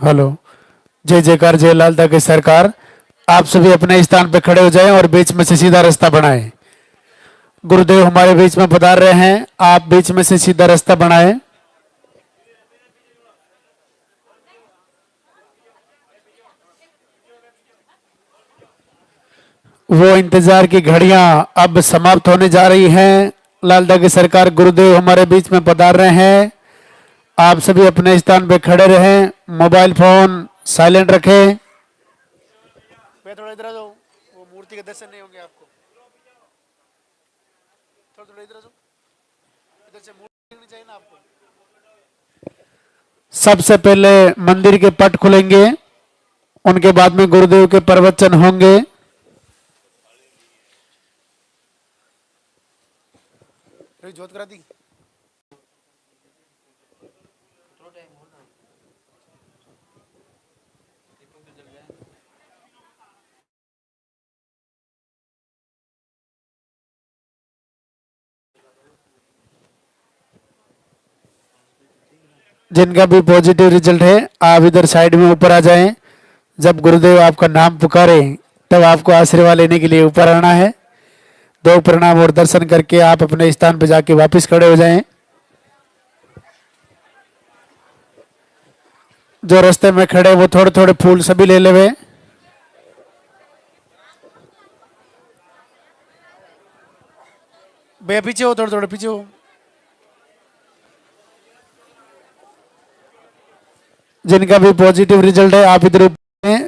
Hello. जय जयकार जय लालता की सरकार। आप सभी अपने स्थान पे खड़े हो जाएं और बीच में से सीधा रास्ता बनाएं। गुरुदेव हमारे बीच में पधार रहे हैं, आप बीच में से सीधा रास्ता बनाएं। वो इंतजार की घड़ियां अब समाप्त होने जा रही हैं। लालता की सरकार गुरुदेव हमारे बीच में पधार रहे हैं। आप सभी अपने स्थान पे खड़े रहें, मोबाइल फोन साइलेंट रखें। थोड़ा इधर आ जाओ, वो मूर्ति के दर्शन नहीं होंगे आपको। थोड़ा थोड़ा इधर आ जाओ, इधर से मूर्ति दिखनी चाहिए ना आपको। सबसे पहले मंदिर के पट खुलेंगे, उनके बाद में गुरुदेव के प्रवचन होंगे। जोत करा दी। जिनका भी पॉजिटिव रिजल्ट है आप इधर साइड में ऊपर आ जाएं। जब गुरुदेव आपका नाम पुकारे तब आपको आशीर्वाद लेने के लिए ऊपर आना है। दो प्रणाम और दर्शन करके आप अपने स्थान पर जाके वापस खड़े हो जाएं। जो रास्ते में खड़े वो थोड़े थोड़े फूल सभी ले लेवे। भैया पीछे हो, थोड़े थोड़े पीछे हो। जिनका भी पॉजिटिव रिजल्ट है आप इधर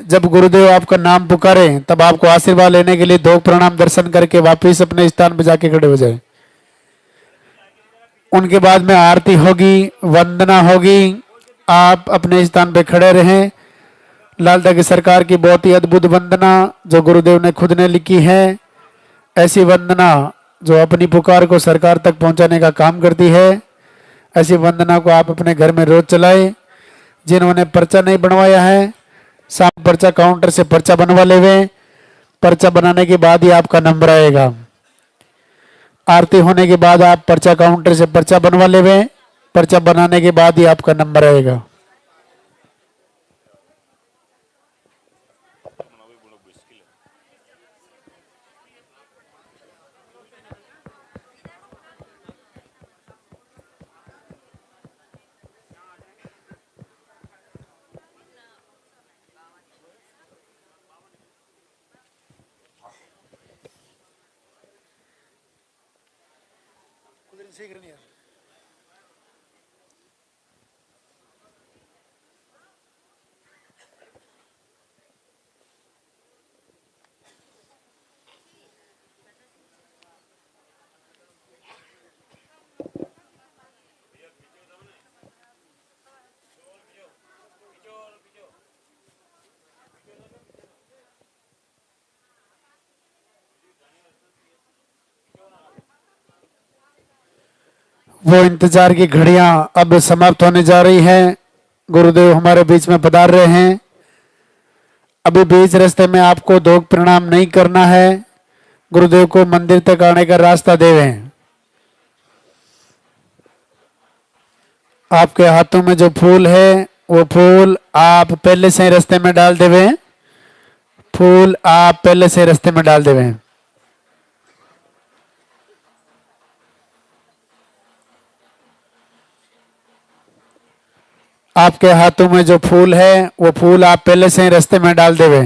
जब गुरुदेव आपका नाम पुकारे तब आपको आशीर्वाद लेने के लिए दो प्रणाम दर्शन करके वापस अपने स्थान पर जाके खड़े हो जाए। उनके बाद में आरती होगी, वंदना होगी। आप अपने स्थान पे खड़े रहें। लालता की सरकार की बहुत ही अद्भुत वंदना जो गुरुदेव ने खुद ने लिखी है। ऐसी वंदना जो अपनी पुकार को सरकार तक पहुंचाने का काम करती है। ऐसी वंदना को आप अपने घर में रोज चलाएं। जिन्होंने पर्चा नहीं बनवाया है साहब पर्चा काउंटर से पर्चा बनवा लेवे। पर्चा बनाने के बाद ही आपका नंबर आएगा। आरती होने के बाद आप पर्चा काउंटर से पर्चा बनवा लेवे। पर्चा बनाने के बाद ही आपका नंबर आएगा। वो इंतजार की घड़ियां अब समाप्त होने जा रही हैं। गुरुदेव हमारे बीच में पधार रहे हैं। अभी बीच रास्ते में आपको दो प्रणाम नहीं करना है। गुरुदेव को मंदिर तक आने का रास्ता देवें। आपके हाथों में जो फूल है वो फूल आप पहले से रास्ते में डाल देवे। फूल आप पहले से रास्ते में डाल देवे। आपके हाथों में जो फूल है वो फूल आप पहले से ही रास्ते में डाल देवे।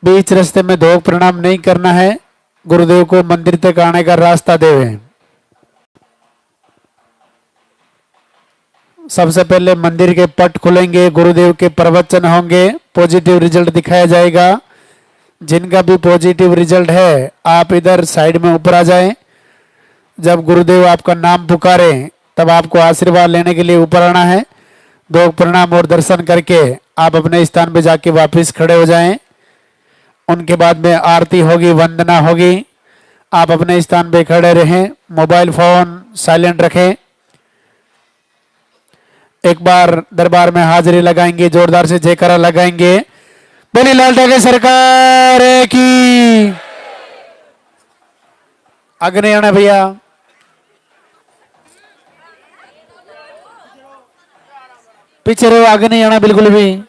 बीच रास्ते में दो प्रणाम नहीं करना है। गुरुदेव को मंदिर तक आने का रास्ता देवे। सबसे पहले मंदिर के पट खुलेंगे, गुरुदेव के प्रवचन होंगे, पॉजिटिव रिजल्ट दिखाया जाएगा। जिनका भी पॉजिटिव रिजल्ट है आप इधर साइड में ऊपर आ जाएं। जब गुरुदेव आपका नाम पुकारे तब आपको आशीर्वाद लेने के लिए ऊपर आना है। दो प्रणाम और दर्शन करके आप अपने स्थान पे जाके वापस खड़े हो जाएं। उनके बाद में आरती होगी, वंदना होगी। आप अपने स्थान पे खड़े रहें, मोबाइल फोन साइलेंट रखें। एक बार दरबार में हाजिरी लगाएंगे, जोरदार से जयकारा लगाएंगे। बोली लालता की सरकार की। आगे नहीं आना भैया। पीछे रहो, आगे नहीं आना बिल्कुल भी।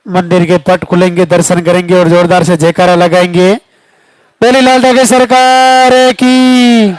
मंदिर के पट खुलेंगे, दर्शन करेंगे और जोरदार से जयकारा लगाएंगे। बोली लाल ठाकरे सरकार की।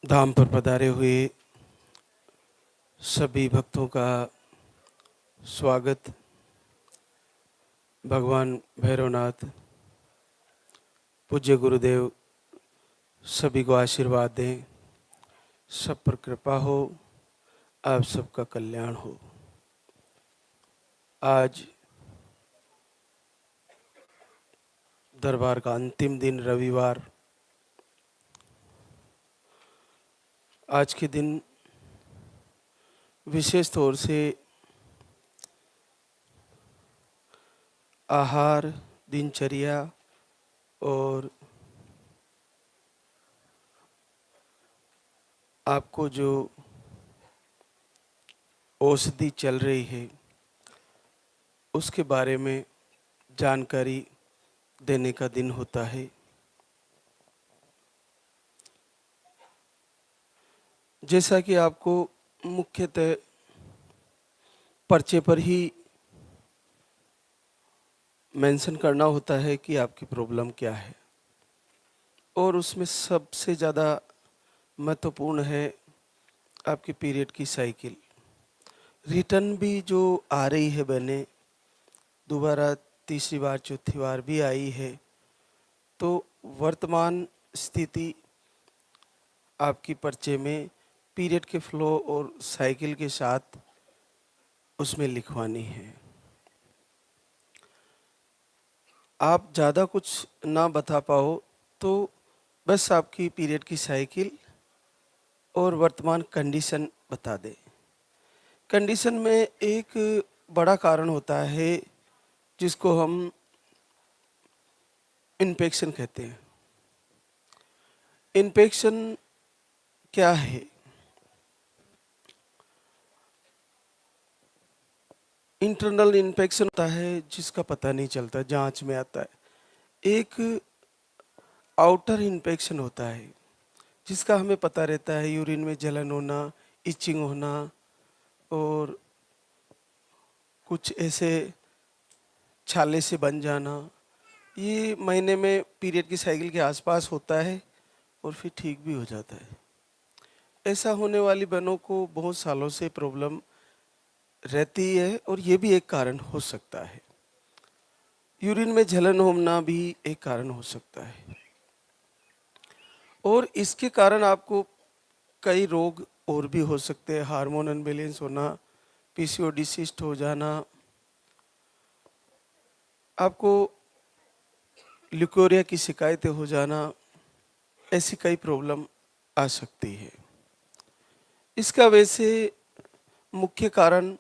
धाम पर पधारे हुए सभी भक्तों का स्वागत। भगवान भैरवनाथ पूज्य गुरुदेव सभी को आशीर्वाद दें, सब पर कृपा हो, आप सबका कल्याण हो। आज दरबार का अंतिम दिन रविवार। आज के दिन विशेष तौर से आहार, दिनचर्या और आपको जो औषधि चल रही है उसके बारे में जानकारी देने का दिन होता है। जैसा कि आपको मुख्यतः पर्चे पर ही मेंशन करना होता है कि आपकी प्रॉब्लम क्या है, और उसमें सबसे ज़्यादा महत्वपूर्ण है आपकी पीरियड की साइकिल। रिटर्न भी जो आ रही है बहने, दोबारा तीसरी बार चौथी बार भी आई है, तो वर्तमान स्थिति आपकी पर्चे में पीरियड के फ्लो और साइकिल के साथ उसमें लिखवानी है। आप ज़्यादा कुछ ना बता पाओ तो बस आपकी पीरियड की साइकिल और वर्तमान कंडीशन बता दे। कंडीशन में एक बड़ा कारण होता है जिसको हम इन्फेक्शन कहते हैं। इन्फेक्शन क्या है? इंटरनल इन्फेक्शन होता है जिसका पता नहीं चलता, जांच में आता है। एक आउटर इन्फेक्शन होता है जिसका हमें पता रहता है, यूरिन में जलन होना, इचिंग होना और कुछ ऐसे छाले से बन जाना। ये महीने में पीरियड की साइकिल के आसपास होता है और फिर ठीक भी हो जाता है। ऐसा होने वाली बहनों को बहुत सालों से प्रॉब्लम रहती है और ये भी एक कारण हो सकता है। यूरिन में जलन होना भी एक कारण हो सकता है, और इसके कारण आपको कई रोग और भी हो सकते हैं। हार्मोन अनबैलेंस होना, पीसीओडी सिस्ट हो जाना, आपको ल्यूकोरिया की शिकायतें हो जाना, ऐसी कई प्रॉब्लम आ सकती है। इसका वैसे मुख्य कारण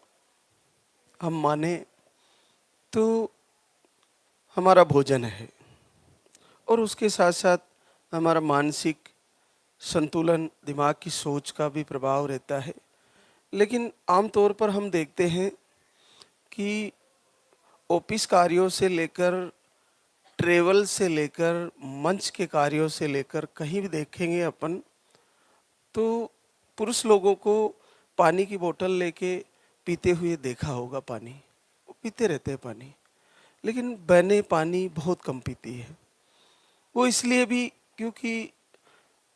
हम माने तो हमारा भोजन है, और उसके साथ साथ हमारा मानसिक संतुलन, दिमाग की सोच का भी प्रभाव रहता है। लेकिन आमतौर पर हम देखते हैं कि ऑफिस कार्यों से लेकर, ट्रेवल से लेकर, मंच के कार्यों से लेकर, कहीं भी देखेंगे अपन तो पुरुष लोगों को पानी की बोतल लेके पीते हुए देखा होगा। पानी वो पीते रहते हैं पानी, लेकिन बहनें पानी बहुत कम पीती है। वो इसलिए भी क्योंकि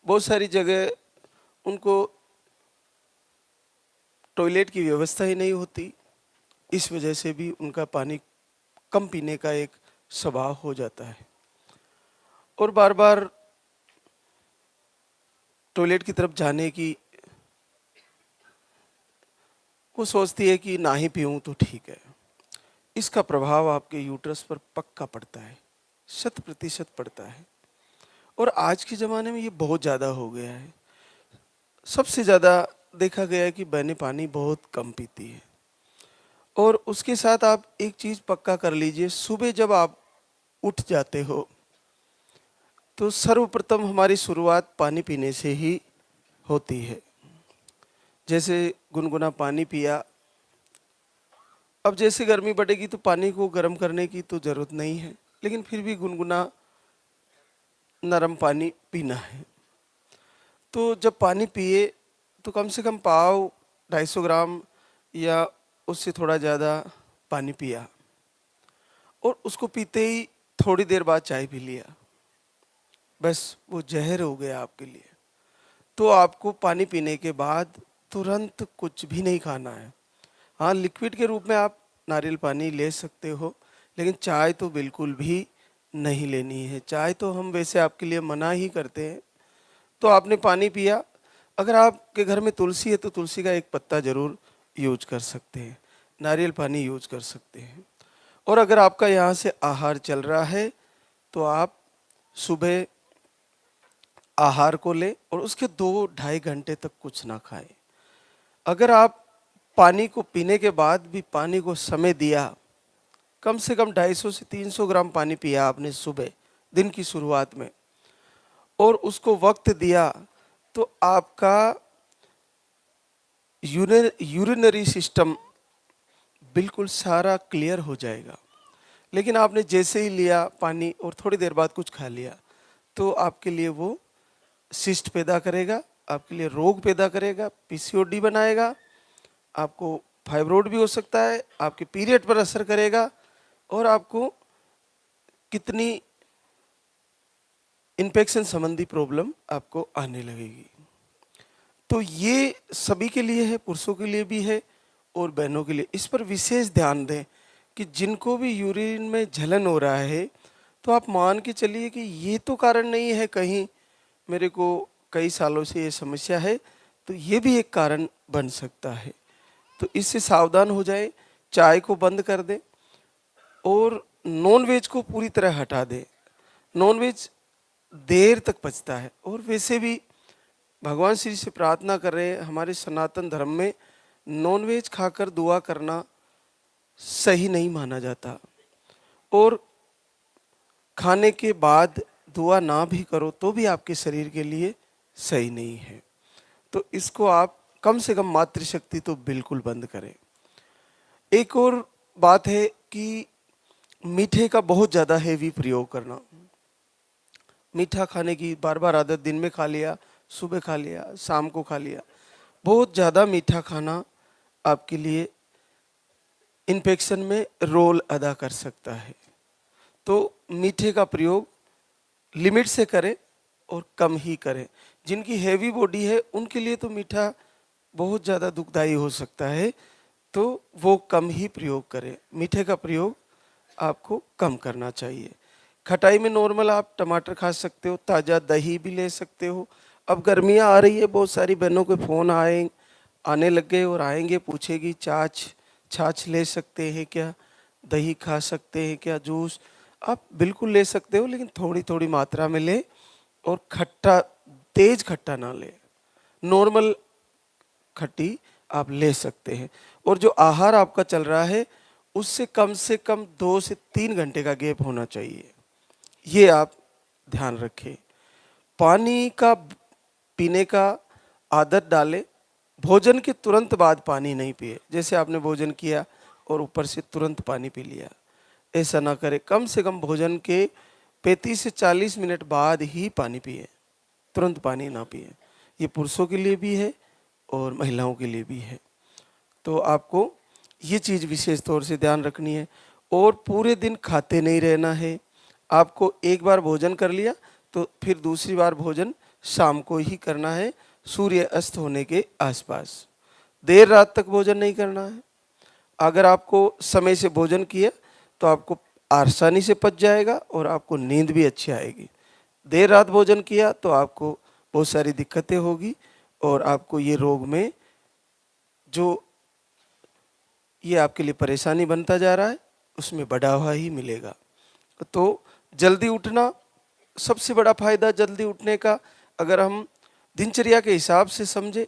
बहुत सारी जगह उनको टॉयलेट की व्यवस्था ही नहीं होती, इस वजह से भी उनका पानी कम पीने का एक स्वभाव हो जाता है, और बार बार टॉयलेट की तरफ जाने की वो सोचती है कि ना ही पीऊं तो ठीक है। इसका प्रभाव आपके यूट्रस पर पक्का पड़ता है, 100% पड़ता है, और आज के ज़माने में ये बहुत ज़्यादा हो गया है। सबसे ज़्यादा देखा गया है कि बहनें पानी बहुत कम पीती है। और उसके साथ आप एक चीज़ पक्का कर लीजिए, सुबह जब आप उठ जाते हो तो सर्वप्रथम हमारी शुरुआत पानी पीने से ही होती है। जैसे गुनगुना पानी पिया। अब जैसे गर्मी बढ़ेगी तो पानी को गर्म करने की तो ज़रूरत नहीं है, लेकिन फिर भी गुनगुना नरम पानी पीना है। तो जब पानी पिए तो कम से कम पाव 250 ग्राम या उससे थोड़ा ज़्यादा पानी पिया, और उसको पीते ही थोड़ी देर बाद चाय पी लिया, बस वो जहर हो गया आपके लिए। तो आपको पानी पीने के बाद तुरंत कुछ भी नहीं खाना है। हाँ, लिक्विड के रूप में आप नारियल पानी ले सकते हो, लेकिन चाय तो बिल्कुल भी नहीं लेनी है। चाय तो हम वैसे आपके लिए मना ही करते हैं। तो आपने पानी पिया, अगर आपके घर में तुलसी है तो तुलसी का एक पत्ता ज़रूर यूज कर सकते हैं, नारियल पानी यूज कर सकते हैं। और अगर आपका यहाँ से आहार चल रहा है तो आप सुबह आहार को लें और उसके 2-2.5 घंटे तक कुछ ना खाएं। अगर आप पानी को पीने के बाद भी पानी को समय दिया, कम से कम 250 से 300 ग्राम पानी पिया आपने सुबह दिन की शुरुआत में, और उसको वक्त दिया, तो आपका यूरिनरी सिस्टम बिल्कुल सारा क्लियर हो जाएगा। लेकिन आपने जैसे ही लिया पानी और थोड़ी देर बाद कुछ खा लिया, तो आपके लिए वो सिस्ट पैदा करेगा, आपके लिए रोग पैदा करेगा, पीसीओडी बनाएगा, आपको फाइब्रोइड भी हो सकता है, आपके पीरियड पर असर करेगा, और आपको कितनी इन्फेक्शन संबंधी प्रॉब्लम आपको आने लगेगी। तो ये सभी के लिए है, पुरुषों के लिए भी है और बहनों के लिए। इस पर विशेष ध्यान दें कि जिनको भी यूरिन में जलन हो रहा है, तो आप मान के चलिए कि ये तो कारण नहीं है कहीं मेरे को कई सालों से ये समस्या है, तो ये भी एक कारण बन सकता है। तो इससे सावधान हो जाए, चाय को बंद कर दें और नॉन वेज को पूरी तरह हटा दें। नॉन वेज देर तक पचता है, और वैसे भी भगवान श्री से प्रार्थना कर रहे हैं, हमारे सनातन धर्म में नॉन वेज खाकर दुआ करना सही नहीं माना जाता, और खाने के बाद दुआ ना भी करो तो भी आपके शरीर के लिए सही नहीं है। तो इसको आप कम से कम मातृशक्ति तो बिल्कुल बंद करें। एक और बात है कि मीठे का बहुत ज़्यादा हेवी प्रयोग करना। मीठा खाने की बार बार आदत, दिन में खा लिया, सुबह खा लिया, शाम को खा लिया। बहुत ज़्यादा मीठा खाना आपके लिए इन्फेक्शन में रोल अदा कर सकता है। तो मीठे का प्रयोग लिमिट से करें और कम ही करें। जिनकी हैवी बॉडी है उनके लिए तो मीठा बहुत ज़्यादा दुखदाई हो सकता है, तो वो कम ही प्रयोग करें। मीठे का प्रयोग आपको कम करना चाहिए। खटाई में नॉर्मल आप टमाटर खा सकते हो, ताज़ा दही भी ले सकते हो। अब गर्मियाँ आ रही है, बहुत सारी बहनों के फ़ोन आने लग गए और आएंगे, पूछेगी छाछ ले सकते हैं क्या, दही खा सकते हैं क्या, जूस। आप बिल्कुल ले सकते हो, लेकिन थोड़ी थोड़ी मात्रा में ले, और खट्टा, तेज खट्टा ना ले, नॉर्मल खट्टी आप ले सकते हैं। और जो आहार आपका चल रहा है उससे कम से कम 2 से 3 घंटे का गैप होना चाहिए, ये आप ध्यान रखें। पानी का पीने का आदत डालें। भोजन के तुरंत बाद पानी नहीं पिए, जैसे आपने भोजन किया और ऊपर से तुरंत पानी पी लिया, ऐसा ना करें। कम से कम भोजन के 35 से 40 मिनट बाद ही पानी पिए, तुरंत पानी ना पिए। ये पुरुषों के लिए भी है और महिलाओं के लिए भी है। तो आपको ये चीज़ विशेष तौर से ध्यान रखनी है। और पूरे दिन खाते नहीं रहना है। आपको एक बार भोजन कर लिया तो फिर दूसरी बार भोजन शाम को ही करना है, सूर्य अस्त होने के आसपास। देर रात तक भोजन नहीं करना है। अगर आपको समय से भोजन किया तो आपको आसानी से पच जाएगा और आपको नींद भी अच्छी आएगी। देर रात भोजन किया तो आपको बहुत सारी दिक्कतें होगी और आपको ये रोग में जो ये आपके लिए परेशानी बनता जा रहा है उसमें बढ़ावा ही मिलेगा। तो जल्दी उठना, सबसे बड़ा फायदा जल्दी उठने का अगर हम दिनचर्या के हिसाब से समझे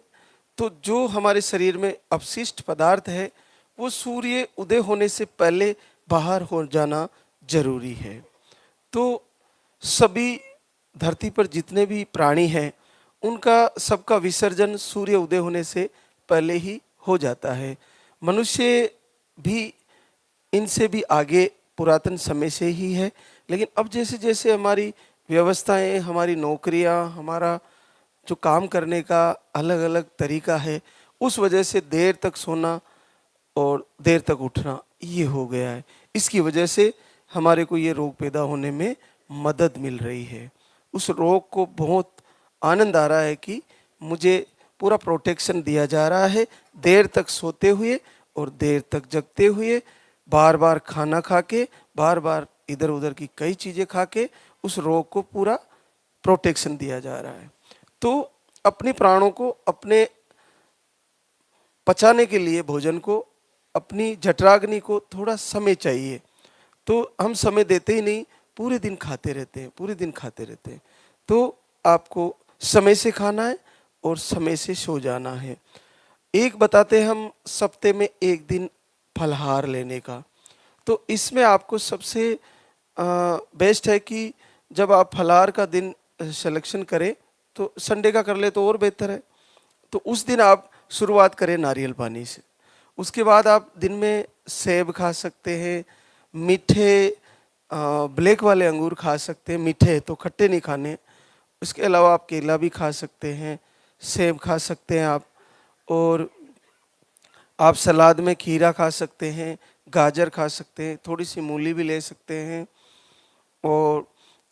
तो जो हमारे शरीर में अपशिष्ट पदार्थ है वो सूर्य उदय होने से पहले बाहर हो जाना जरूरी है। तो सभी धरती पर जितने भी प्राणी हैं उनका सबका विसर्जन सूर्य उदय होने से पहले ही हो जाता है। मनुष्य भी इनसे भी आगे पुरातन समय से ही है, लेकिन अब जैसे जैसे हमारी व्यवस्थाएं, हमारी नौकरियां, हमारा जो काम करने का अलग अलग तरीका है, उस वजह से देर तक सोना और देर तक उठना ये हो गया है। इसकी वजह से हमारे को ये रोग पैदा होने में मदद मिल रही है। उस रोग को बहुत आनंद आ रहा है कि मुझे पूरा प्रोटेक्शन दिया जा रहा है, देर तक सोते हुए और देर तक जगते हुए, बार बार खाना खा के, बार बार इधर उधर की कई चीज़ें खा के उस रोग को पूरा प्रोटेक्शन दिया जा रहा है। तो अपने प्राणों को अपने पचाने के लिए भोजन को, अपनी जठराग्नि को थोड़ा समय चाहिए। तो हम समय देते ही नहीं, पूरे दिन खाते रहते हैं, पूरे दिन खाते रहते हैं। तो आपको समय से खाना है और समय से सो जाना है। एक बताते हैं हम सप्ते में एक दिन फलहार लेने का। तो इसमें आपको सबसे बेस्ट है कि जब आप फलहार का दिन सिलेक्शन करें तो संडे का कर ले तो और बेहतर है। तो उस दिन आप शुरुआत करें नारियल पानी से। उसके बाद आप दिन में सेब खा सकते हैं, मीठे ब्लैक वाले अंगूर खा सकते हैं, मीठे है तो खट्टे नहीं खाने। इसके अलावा आप केला भी खा सकते हैं, सेब खा सकते हैं आप, और आप सलाद में खीरा खा सकते हैं, गाजर खा सकते हैं, थोड़ी सी मूली भी ले सकते हैं, और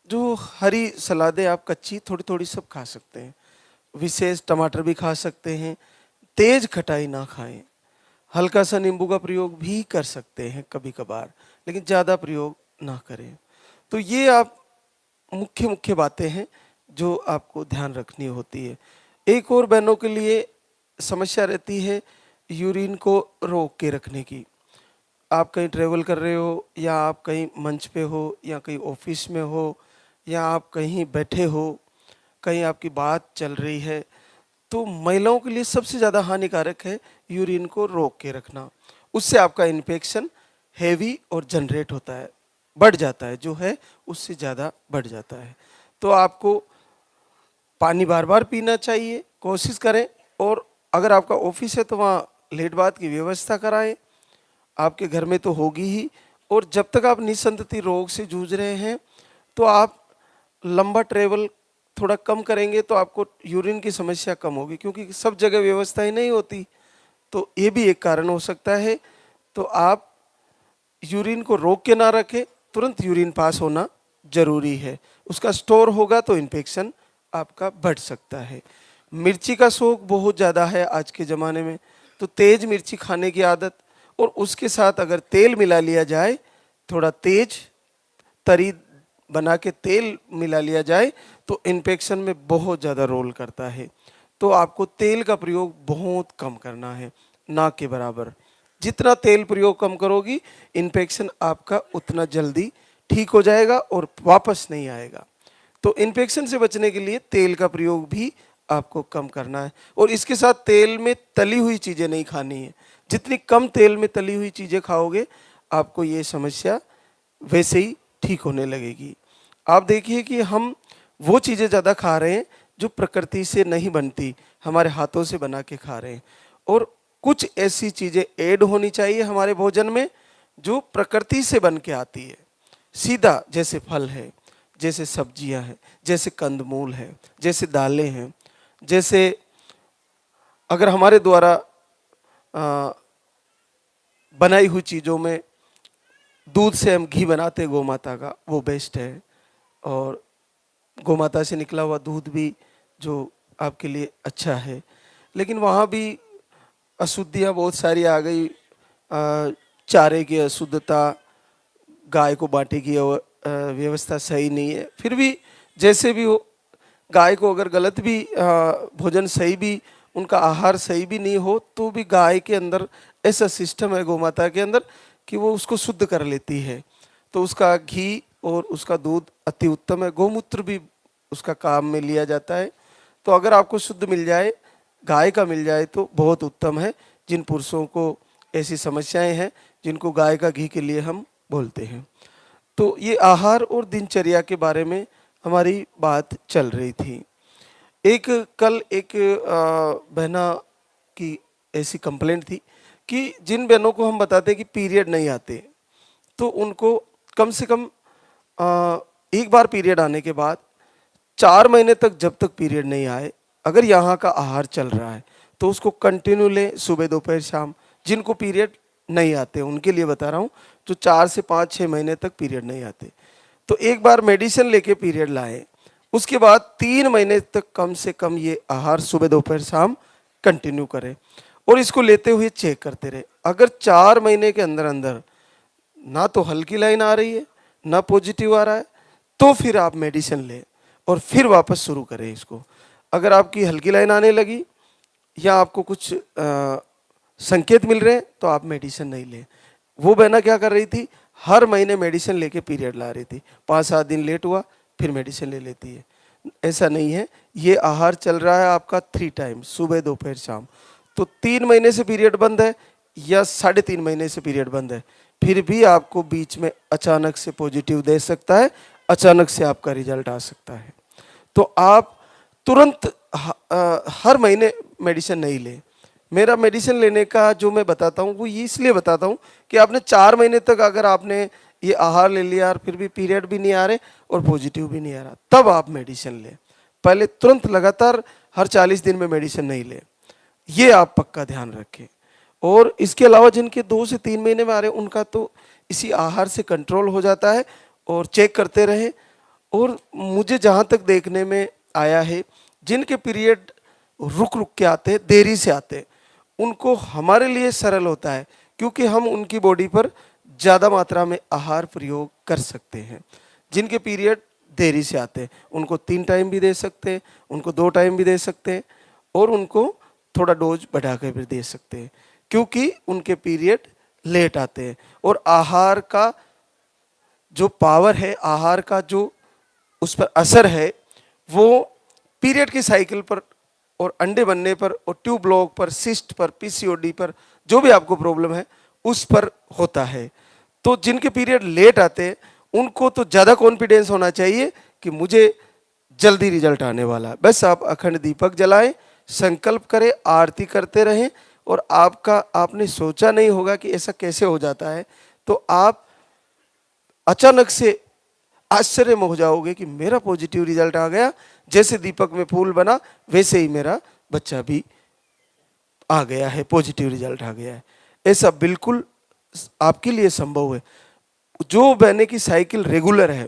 जो हरी सलादें आप कच्ची थोड़ी थोड़ी सब खा सकते हैं। विशेष टमाटर भी खा सकते हैं। तेज खटाई ना खाएं, हल्का सा नींबू का प्रयोग भी कर सकते हैं कभी कभार, लेकिन ज़्यादा प्रयोग ना करें। तो ये आप मुख्य मुख्य बातें हैं जो आपको ध्यान रखनी होती है। एक और बहनों के लिए समस्या रहती है यूरिन को रोक के रखने की। आप कहीं ट्रेवल कर रहे हो, या आप कहीं मंच पे हो, या कहीं ऑफिस में हो, या आप कहीं बैठे हो, कहीं आपकी बात चल रही है, तो महिलाओं के लिए सबसे ज़्यादा हानिकारक है यूरिन को रोक के रखना। उससे आपका इन्फेक्शन हैवी और जनरेट होता है, बढ़ जाता है, जो है उससे ज़्यादा बढ़ जाता है। तो आपको पानी बार बार पीना चाहिए, कोशिश करें। और अगर आपका ऑफिस है तो वहाँ लेट बात की व्यवस्था कराएं, आपके घर में तो होगी ही। और जब तक आप निसंतति रोग से जूझ रहे हैं तो आप लंबा ट्रेवल थोड़ा कम करेंगे तो आपको यूरिन की समस्या कम होगी, क्योंकि सब जगह व्यवस्थाएं नहीं होती। तो ये भी एक कारण हो सकता है। तो आप यूरिन को रोक के ना रखें, तुरंत यूरिन पास होना जरूरी है। उसका स्टोर होगा तो इन्फेक्शन आपका बढ़ सकता है। मिर्ची का शौक बहुत ज़्यादा है आज के ज़माने में, तो तेज मिर्ची खाने की आदत, और उसके साथ अगर तेल मिला लिया जाए, थोड़ा तेज तरी बना के तेल मिला लिया जाए, तो इन्फेक्शन में बहुत ज़्यादा रोल करता है। तो आपको तेल का प्रयोग बहुत कम करना है, ना के बराबर। जितना तेल प्रयोग कम करोगी, इन्फेक्शन आपका उतना जल्दी ठीक हो जाएगा और वापस नहीं आएगा। तो इन्फेक्शन से बचने के लिए तेल का प्रयोग भी आपको कम करना है, और इसके साथ तेल में तली हुई चीज़ें नहीं खानी है। जितनी कम तेल में तली हुई चीज़ें खाओगे, आपको ये समस्या वैसे ही ठीक होने लगेगी। आप देखिए कि हम वो चीज़ें ज़्यादा खा रहे हैं जो प्रकृति से नहीं बनती, हमारे हाथों से बना के खा रहे हैं, और कुछ ऐसी चीज़ें ऐड होनी चाहिए हमारे भोजन में जो प्रकृति से बन के आती है सीधा, जैसे फल है, जैसे सब्जियां हैं, जैसे कंदमूल है, जैसे दालें हैं, जैसे अगर हमारे द्वारा बनाई हुई चीज़ों में दूध से हम घी बनाते हैं गौ माता का, वो बेस्ट है। और गौ माता से निकला हुआ दूध भी जो आपके लिए अच्छा है, लेकिन वहाँ भी अशुद्धियाँ बहुत सारी आ गई। चारे की अशुद्धता, गाय को बांटे की व्यवस्था सही नहीं है। फिर भी जैसे भी हो, गाय को अगर गलत भी भोजन सही भी, उनका आहार सही भी नहीं हो, तो भी गाय के अंदर ऐसा सिस्टम है गौ माता के अंदर कि वो उसको शुद्ध कर लेती है। तो उसका घी और उसका दूध अति उत्तम है। गौमूत्र भी उसका काम में लिया जाता है। तो अगर आपको शुद्ध मिल जाए, गाय का मिल जाए, तो बहुत उत्तम है। जिन पुरुषों को ऐसी समस्याएं हैं, जिनको गाय का घी के लिए हम बोलते हैं। तो ये आहार और दिनचर्या के बारे में हमारी बात चल रही थी। कल एक बहना की ऐसी कंप्लेंट थी कि जिन बहनों को हम बताते कि पीरियड नहीं आते, तो उनको कम से कम एक बार पीरियड आने के बाद 4 महीने तक, जब तक पीरियड नहीं आए, अगर यहाँ का आहार चल रहा है तो उसको कंटिन्यू लें, सुबह दोपहर शाम। जिनको पीरियड नहीं आते उनके लिए बता रहा हूँ, जो 4 से 5-6 महीने तक पीरियड नहीं आते, तो एक बार मेडिसिन लेके पीरियड लाएं। उसके बाद 3 महीने तक कम से कम ये आहार सुबह दोपहर शाम कंटिन्यू करें, और इसको लेते हुए चेक करते रहे। अगर 4 महीने के अंदर अंदर ना तो हल्की लाइन आ रही है, ना पॉजिटिव आ रहा है, तो फिर आप मेडिसिन लें और फिर वापस शुरू करें इसको। अगर आपकी हल्की लाइन आने लगी या आपको कुछ संकेत मिल रहे हैं, तो आप मेडिसिन नहीं लें। वो बहना क्या कर रही थी, हर महीने मेडिसिन लेके पीरियड ला रही थी, 5-7 दिन लेट हुआ फिर मेडिसिन ले लेती है। ऐसा नहीं है। ये आहार चल रहा है आपका 3 टाइम, सुबह दोपहर शाम। तो 3 महीने से पीरियड बंद है या 3.5 महीने से पीरियड बंद है, फिर भी आपको बीच में अचानक से पॉजिटिव दे सकता है, अचानक से आपका रिजल्ट आ सकता है। तो आप तुरंत हर महीने मेडिसिन नहीं लें। मेरा मेडिसिन लेने का जो मैं बताता हूँ वो इसलिए बताता हूँ कि आपने 4 महीने तक अगर आपने ये आहार ले लिया और फिर भी पीरियड भी नहीं आ रहे और पॉजिटिव भी नहीं आ रहा, तब आप मेडिसिन लें। पहले तुरंत लगातार हर 40 दिन में मेडिसिन नहीं लें, ये आप पक्का ध्यान रखें। और इसके अलावा जिनके 2 से 3 महीने में आ रहे हैं, उनका तो इसी आहार से कंट्रोल हो जाता है, और चेक करते रहें। और मुझे जहाँ तक देखने में आया है, जिनके पीरियड रुक रुक के आते हैं, देरी से आते हैं, उनको हमारे लिए सरल होता है, क्योंकि हम उनकी बॉडी पर ज़्यादा मात्रा में आहार प्रयोग कर सकते हैं। जिनके पीरियड देरी से आते हैं, उनको 3 टाइम भी दे सकते हैं, उनको 2 टाइम भी दे सकते हैं, और उनको थोड़ा डोज बढ़ा कर भी दे सकते हैं, क्योंकि उनके पीरियड लेट आते हैं। और आहार का जो पावर है, आहार का जो उस पर असर है, वो पीरियड की साइकिल पर और अंडे बनने पर और ट्यूब ब्लॉक पर, सिस्ट पर, पीसीओडी पर, जो भी आपको प्रॉब्लम है उस पर होता है। तो जिनके पीरियड लेट आते हैं, उनको तो ज़्यादा कॉन्फिडेंस होना चाहिए कि मुझे जल्दी रिजल्ट आने वाला है। बस आप अखंड दीपक जलाएं, संकल्प करें, आरती करते रहें, और आपने सोचा नहीं होगा कि ऐसा कैसे हो जाता है, तो आप अचानक से आश्चर्य में हो जाओगे कि मेरा पॉजिटिव रिजल्ट आ गया। जैसे दीपक में फूल बना, वैसे ही मेरा बच्चा भी आ गया है, पॉजिटिव रिजल्ट आ गया है। ऐसा बिल्कुल आपके लिए संभव है। जो बहने की साइकिल रेगुलर है,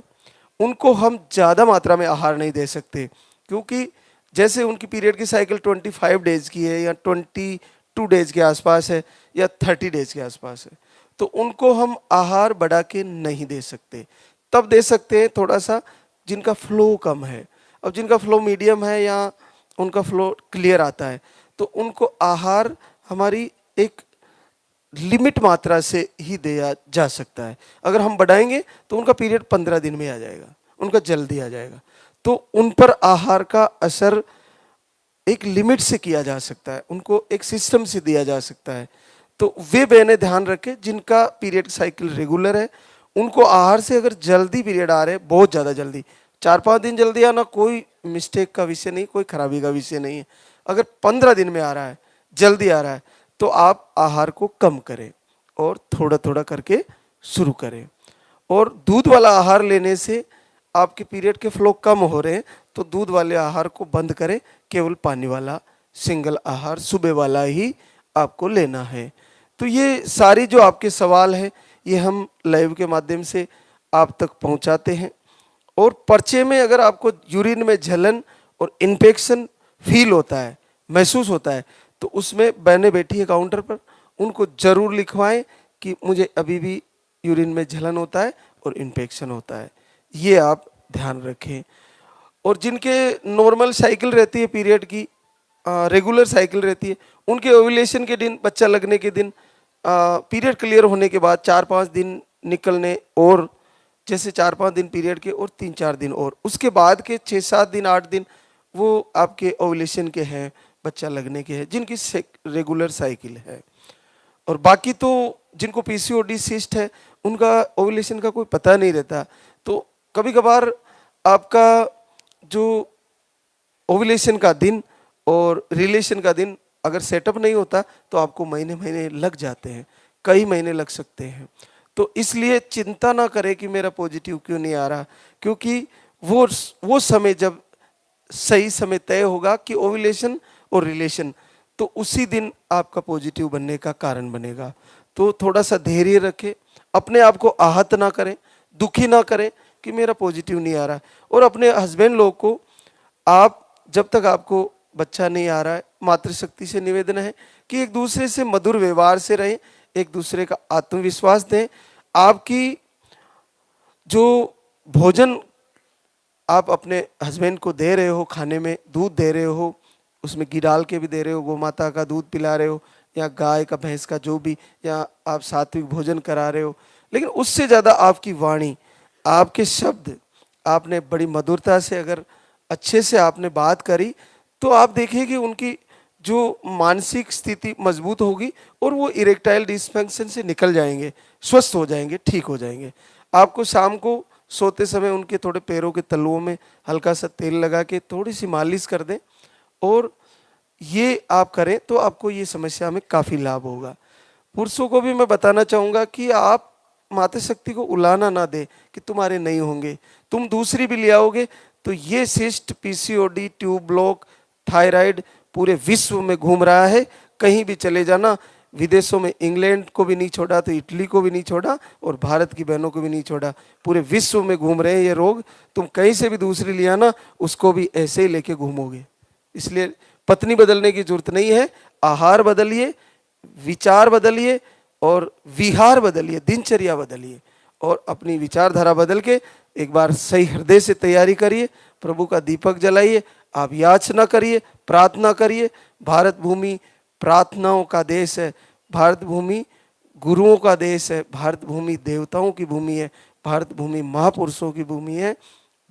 उनको हम ज़्यादा मात्रा में आहार नहीं दे सकते, क्योंकि जैसे उनकी पीरियड की साइकिल 25 डेज की है या 22 डेज के आसपास है या 30 डेज के आसपास है, तो उनको हम आहार बढ़ा के नहीं दे सकते। तब दे सकते हैं थोड़ा सा जिनका फ्लो कम है। अब जिनका फ्लो मीडियम है या उनका फ्लो क्लियर आता है, तो उनको आहार हमारी एक लिमिट मात्रा से ही दिया जा सकता है। अगर हम बढ़ाएंगे तो उनका पीरियड 15 दिन में आ जाएगा, उनका जल्दी आ जाएगा। तो उन पर आहार का असर एक लिमिट से किया जा सकता है, उनको एक सिस्टम से दिया जा सकता है। तो वे बहनें ध्यान रखें जिनका पीरियड साइकिल रेगुलर है, उनको आहार से अगर जल्दी पीरियड आ रहे हैं, बहुत ज़्यादा जल्दी, 4-5 दिन जल्दी आना कोई मिस्टेक का विषय नहीं, कोई खराबी का विषय नहीं है। अगर 15 दिन में आ रहा है, जल्दी आ रहा है, तो आप आहार को कम करें और थोड़ा थोड़ा करके शुरू करें। और दूध वाला आहार लेने से आपके पीरियड के फ्लो कम हो रहे हैं, तो दूध वाले आहार को बंद करें, केवल पानी वाला सिंगल आहार सुबह वाला ही आपको लेना है। तो ये सारी जो आपके सवाल हैं, ये हम लाइव के माध्यम से आप तक पहुंचाते हैं। और पर्चे में अगर आपको यूरिन में जलन और इन्फेक्शन फील होता है, महसूस होता है, तो उसमें बहनें बैठी है काउंटर पर, उनको जरूर लिखवाएं कि मुझे अभी भी यूरिन में जलन होता है और इन्फेक्शन होता है, ये आप ध्यान रखें। और जिनके नॉर्मल साइकिल रहती है पीरियड की, रेगुलर साइकिल रहती है, उनके ओव्यूलेशन के दिन, बच्चा लगने के दिन, पीरियड क्लियर होने के बाद 4-5 दिन निकलने, और जैसे 4-5 दिन पीरियड के और 3-4 दिन, और उसके बाद के 6-7 दिन 8 दिन वो आपके ओव्यूलेशन के हैं, बच्चा लगने के हैं, जिनकी रेगुलर साइकिल है। और बाकी तो जिनको पीसीओडी सिस्ट है, उनका ओव्यूलेशन का कोई पता नहीं रहता। तो कभी कभार आपका जो ओव्यूलेशन का दिन और रिलेशन का दिन अगर सेटअप नहीं होता, तो आपको महीने महीने लग जाते हैं, कई महीने लग सकते हैं। तो इसलिए चिंता ना करें कि मेरा पॉजिटिव क्यों नहीं आ रहा, क्योंकि वो समय जब सही समय तय होगा कि ओव्यूलेशन और रिलेशन, तो उसी दिन आपका पॉजिटिव बनने का कारण बनेगा। तो थोड़ा सा धैर्य रखें, अपने आप को आहत ना करें, दुखी ना करें कि मेरा पॉजिटिव नहीं आ रहा। और अपने हस्बैंड लोग को, आप जब तक आपको बच्चा नहीं आ रहा है, मातृशक्ति से निवेदन है कि एक दूसरे से मधुर व्यवहार से रहें, एक दूसरे का आत्मविश्वास दें। आपकी जो भोजन आप अपने हस्बैंड को दे रहे हो, खाने में दूध दे रहे हो, उसमें घी डाल के भी दे रहे हो, गौ माता का दूध पिला रहे हो, या गाय का, भैंस का, जो भी, या आप सात्विक भोजन करा रहे हो, लेकिन उससे ज़्यादा आपकी वाणी, आपके शब्द, आपने बड़ी मधुरता से अगर अच्छे से आपने बात करी, तो आप देखिए कि उनकी जो मानसिक स्थिति मजबूत होगी और वो इरेक्टाइल डिस्फंक्शन से निकल जाएंगे, स्वस्थ हो जाएंगे, ठीक हो जाएंगे। आपको शाम को सोते समय उनके थोड़े पैरों के तलुओं में हल्का सा तेल लगा के थोड़ी सी मालिश कर दें, और ये आप करें तो आपको ये समस्या में काफ़ी लाभ होगा। पुरुषों को भी मैं बताना चाहूँगा कि आप मातृशक्ति को उलाना ना दे कि तुम्हारे नहीं होंगे, तुम दूसरी भी ले आओगे तो ये cyst, PCOD, tube block, thyroid पूरे विश्व में घूम रहा है। कहीं भी चले जाना, विदेशों में इंग्लैंड को भी नहीं छोड़ा तो इटली को भी नहीं छोड़ा, और भारत की बहनों को भी नहीं छोड़ा, पूरे विश्व में घूम रहे हैं ये रोग। तुम कहीं से भी दूसरी ले आना, उसको भी ऐसे ही लेके घूमोगे। इसलिए पत्नी बदलने की जरूरत नहीं है, आहार बदलिए, विचार बदलिए और विहार बदलिए, दिनचर्या बदलिए, और अपनी विचारधारा बदल के एक बार सही हृदय से तैयारी करिए, प्रभु का दीपक जलाइए, आप याचना करिए, प्रार्थना करिए। भारत भूमि प्रार्थनाओं का देश है, भारत भूमि गुरुओं का देश है, भारत भूमि देवताओं की भूमि है, भारत भूमि महापुरुषों की भूमि है,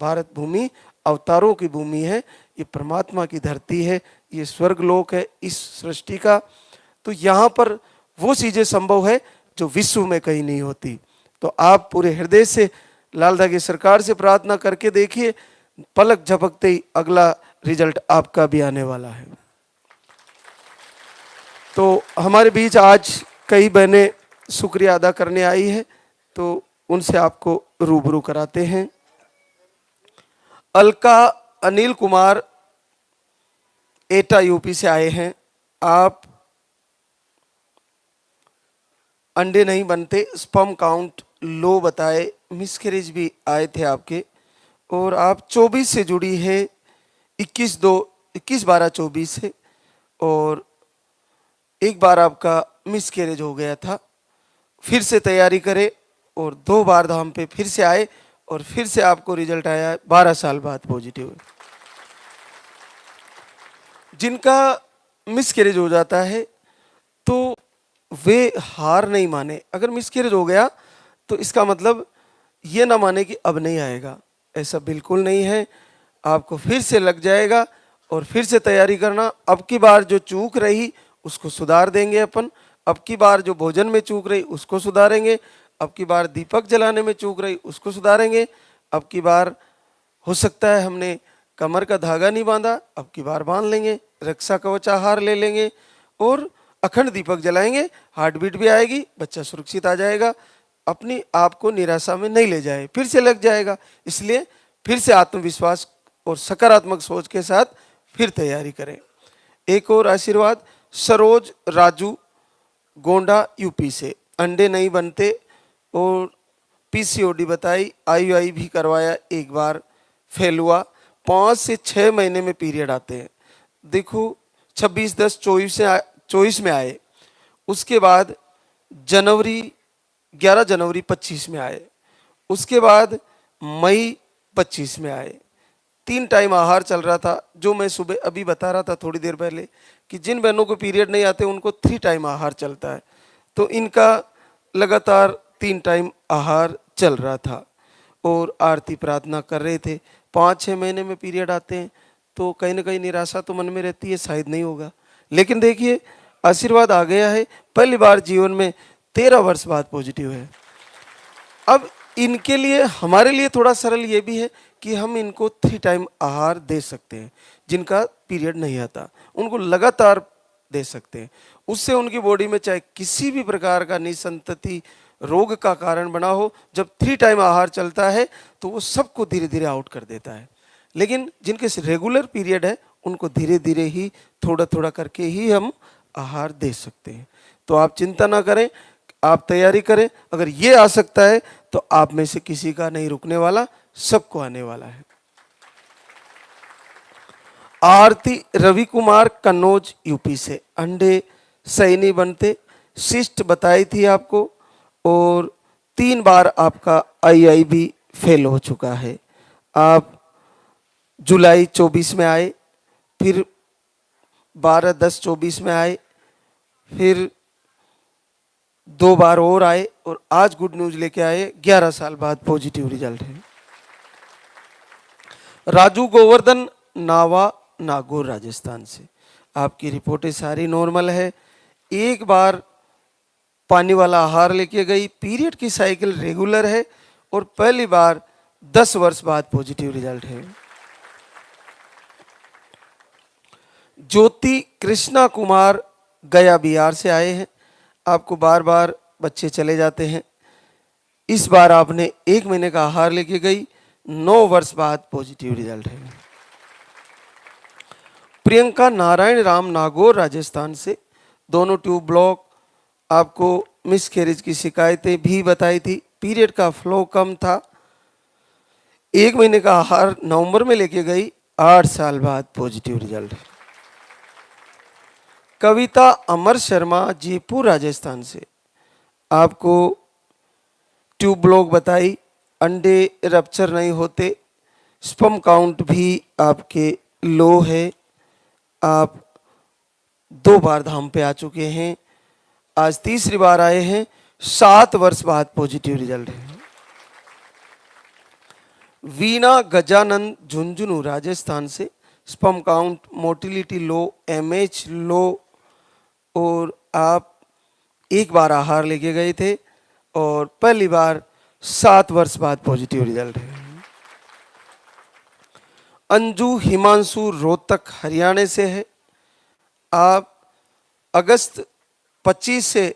भारत भूमि अवतारों की भूमि है, ये परमात्मा की धरती है, ये स्वर्गलोक है इस सृष्टि का। तो यहाँ पर वो चीज़ें संभव है जो विश्व में कहीं नहीं होती। तो आप पूरे हृदय से लाल की सरकार से प्रार्थना करके देखिए, पलक झपकते ही अगला रिजल्ट आपका भी आने वाला है। तो हमारे बीच आज कई बहनें शुक्रिया अदा करने आई है, तो उनसे आपको रूबरू कराते हैं। अलका अनिल कुमार एटा यूपी से आए हैं। आप अंडे नहीं बनते, स्पर्म काउंट लो बताए, मिसकैरेज भी आए थे आपके, और आप 24 से जुड़ी है, 21/12/24 से, और एक बार आपका मिसकैरेज हो गया था। फिर से तैयारी करें और 2 बार धाम पे फिर से आए, और फिर से आपको रिजल्ट आया 12 साल बाद पॉजिटिव। जिनका मिसकैरेज हो जाता है तो वे हार नहीं माने। अगर मिसकैरेज हो गया तो इसका मतलब ये ना माने कि अब नहीं आएगा, ऐसा बिल्कुल नहीं है। आपको फिर से लग जाएगा और फिर से तैयारी करना। अब की बार जो चूक रही उसको सुधार देंगे अपन, अब की बार जो भोजन में चूक रही उसको सुधारेंगे, अब की बार दीपक जलाने में चूक रही उसको सुधारेंगे, अब की बार हो सकता है हमने कमर का धागा नहीं बांधा, अब की बार बांध लेंगे, रक्षा कवच आहार ले लेंगे और अखंड दीपक जलाएंगे। हार्ट बीट भी आएगी, बच्चा सुरक्षित आ जाएगा, अपनी आप को निराशा में नहीं ले जाए, फिर से लग जाएगा। इसलिए फिर से आत्मविश्वास और सकारात्मक सोच के साथ फिर तैयारी करें। एक और आशीर्वाद, सरोज राजू गोंडा यूपी से, अंडे नहीं बनते और पीसीओडी बताई, आईयूआई भी करवाया, एक बार फेल हुआ, 5 से 6 महीने में पीरियड आते हैं। देखो 26/10/24 में आए, उसके बाद जनवरी 11 जनवरी 25 में आए, उसके बाद मई 25 में आए। 3 टाइम आहार चल रहा था, जो मैं सुबह अभी बता रहा था थोड़ी देर पहले कि जिन बहनों को पीरियड नहीं आते उनको 3 टाइम आहार चलता है, तो इनका लगातार 3 टाइम आहार चल रहा था और आरती प्रार्थना कर रहे थे। 5-6 महीने में पीरियड आते हैं तो कहीं ना कहीं निराशा तो मन में रहती है, शायद नहीं होगा, लेकिन देखिए आशीर्वाद आ गया है। पहली बार जीवन में 13 वर्ष बाद पॉजिटिव है। अब इनके लिए, हमारे लिए थोड़ा सरल ये भी है कि हम इनको 3 टाइम आहार दे सकते हैं। जिनका पीरियड नहीं आता उनको लगातार दे सकते हैं, उससे उनकी बॉडी में चाहे किसी भी प्रकार का निसंतति रोग का कारण बना हो, जब 3 टाइम आहार चलता है तो वो सबको धीरे धीरे आउट कर देता है। लेकिन जिनके रेगुलर पीरियड है उनको धीरे धीरे ही थोड़ा थोड़ा करके ही हम आहार दे सकते हैं। तो आप चिंता ना करें, आप तैयारी करें। अगर ये आ सकता है तो आप में से किसी का नहीं रुकने वाला, सबको आने वाला है। आरती रवि कुमार कन्नौज यूपी से, अंडे सही नहीं बनते, सिस्ट बताई थी आपको और 3 बार आपका आईआई भी फेल हो चुका है। आप जुलाई 24 में आए, फिर 12/10/24 में आए, फिर 2 बार और आए और आज गुड न्यूज लेके आए, 11 साल बाद पॉजिटिव रिजल्ट है। राजू गोवर्धन नावा नागौर राजस्थान से, आपकी रिपोर्टें सारी नॉर्मल है। एक बार पानी वाला आहार लेके गई, पीरियड की साइकिल रेगुलर है और पहली बार 10 वर्ष बाद पॉजिटिव रिजल्ट है। ज्योति कृष्णा कुमार गया बिहार से आए हैं, आपको बार बार बच्चे चले जाते हैं, इस बार आपने 1 महीने का आहार लेके गई, 9 वर्ष बाद पॉजिटिव रिजल्ट है। प्रियंका नारायण राम नागौर राजस्थान से, दोनों ट्यूब ब्लॉक, आपको मिसकैरेज की शिकायतें भी बताई थी, पीरियड का फ्लो कम था, 1 महीने का आहार नवंबर में लेके गई, 8 साल बाद पॉजिटिव रिजल्ट है। कविता अमर शर्मा जयपुर राजस्थान से, आपको ट्यूब ब्लॉक बताई, अंडे रप्चर नहीं होते, स्पर्म काउंट भी आपके लो है, आप 2 बार धाम पे आ चुके हैं, आज तीसरी बार आए हैं, 7 वर्ष बाद पॉजिटिव रिजल्ट है। वीणा गजानंद झुंझुनू राजस्थान से, स्पर्म काउंट मोटिलिटी लो, एमएच लो और आप 1 बार आहार लेके गए थे और पहली बार 7 वर्ष बाद पॉजिटिव रिजल्ट है। अंजू हिमांशु रोहतक हरियाणा से है, आप अगस्त 25 से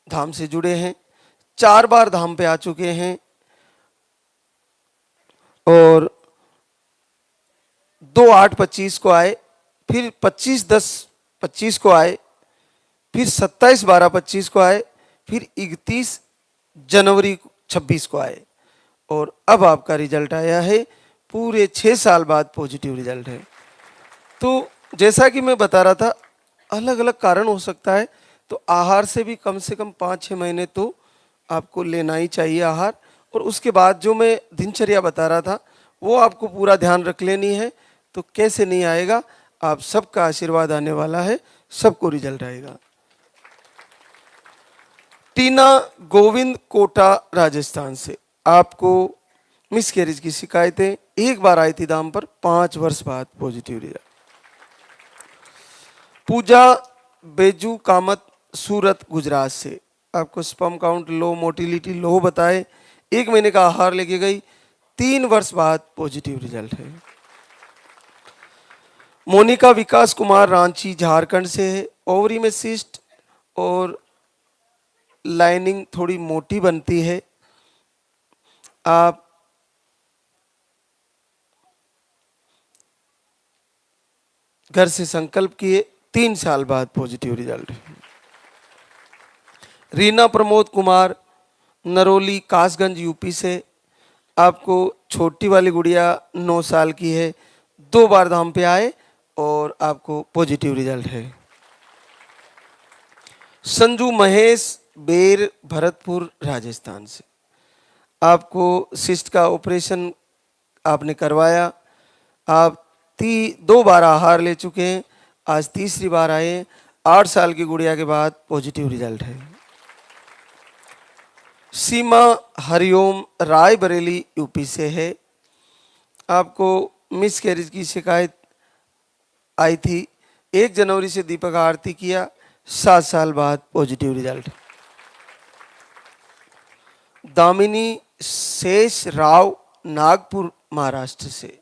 धाम से जुड़े हैं, 4 बार धाम पे आ चुके हैं और 2/8/25 को आए, फिर 25/10/25 को आए, फिर 27/12/25 को आए, फिर 31 जनवरी 26 को आए और अब आपका रिजल्ट आया है, पूरे 6 साल बाद पॉजिटिव रिजल्ट है। तो जैसा कि मैं बता रहा था, अलग अलग कारण हो सकता है, तो आहार से भी कम से कम 5-6 महीने तो आपको लेना ही चाहिए आहार, और उसके बाद जो मैं दिनचर्या बता रहा था वो आपको पूरा ध्यान रख लेनी है। तो कैसे नहीं आएगा, आप सबका आशीर्वाद आने वाला है, सबको रिजल्ट आएगा। टीना गोविंद कोटा राजस्थान से, आपको मिस कैरेज की शिकायतें एक बार आई थी दाम पर, 5 वर्ष बाद पॉजिटिव रिजल्ट। पूजा बेजू कामत सूरत गुजरात से, आपको स्पर्म काउंट लो, मोटिलिटी लो बताए, 1 महीने का आहार लेके गई, 3 वर्ष बाद पॉजिटिव रिजल्ट है। मोनिका विकास कुमार रांची झारखंड से है, ओवरी में सिस्ट और लाइनिंग थोड़ी मोटी बनती है। आप घर से संकल्प किए, 3 साल बाद positive result. Reena Pramod Kumar Naroli Kasganj UP से, आपको छोटी वाली गुड़िया 9 साल की है, 2 बार धाम पे आए और आपको पॉजिटिव रिजल्ट है। संजू महेश बेर भरतपुर राजस्थान से, आपको सिस्ट का ऑपरेशन आपने करवाया, आप 2 बार आहार ले चुके हैं, आज तीसरी बार आए, 8 साल की गुड़िया के बाद पॉजिटिव रिजल्ट है। सीमा हरिओम रायबरेली यूपी से है, आपको मिस कैरेज की शिकायत आई थी, 1 जनवरी से दीपक आरती किया, 7 साल बाद पॉजिटिव रिजल्ट। दामिनी शेष राव नागपुर महाराष्ट्र से,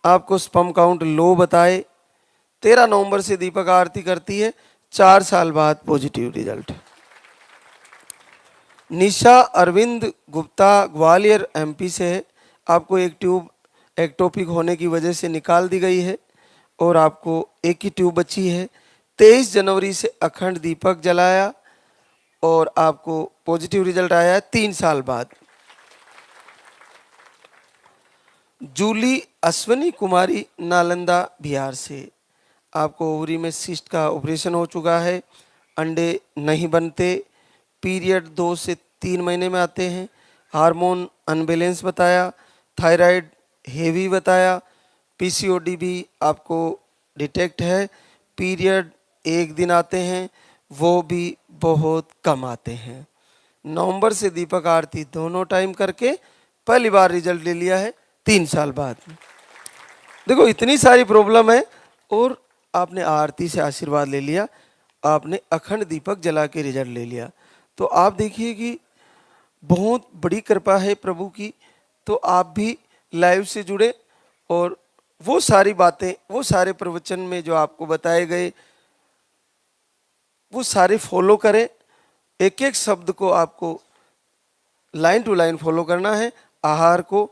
आपको स्पर्म काउंट लो बताए, 13 नवंबर से दीपक आरती करती है, 4 साल बाद पॉजिटिव रिजल्ट। निशा अरविंद गुप्ता ग्वालियर एमपी से है, आपको एक ट्यूब एक्टोपिक होने की वजह से निकाल दी गई है और आपको एक ही ट्यूब बची है। 23 जनवरी से अखंड दीपक जलाया और आपको पॉजिटिव रिजल्ट आया है 3 साल बाद। जूली अश्वनी कुमारी नालंदा बिहार से, आपको ओवरी में सिस्ट का ऑपरेशन हो चुका है, अंडे नहीं बनते, पीरियड 2 से 3 महीने में आते हैं, हार्मोन अनबैलेंस बताया, थायराइड हेवी बताया, पीसीओडी भी आपको डिटेक्ट है, पीरियड 1 दिन आते हैं, वो भी बहुत कम आते हैं। नवंबर से दीपक आरती दोनों टाइम करके पहली बार रिजल्ट ले लिया है 3 साल बाद। देखो इतनी सारी प्रॉब्लम है और आपने आरती से आशीर्वाद ले लिया, आपने अखंड दीपक जला के रिजल्ट ले लिया, तो आप देखिए कि बहुत बड़ी कृपा है प्रभु की। तो आप भी लाइव से जुड़े और वो सारी बातें, वो सारे प्रवचन में जो आपको बताए गए वो सारे फॉलो करें, एक एक शब्द को आपको लाइन टू लाइन फॉलो करना है। आहार को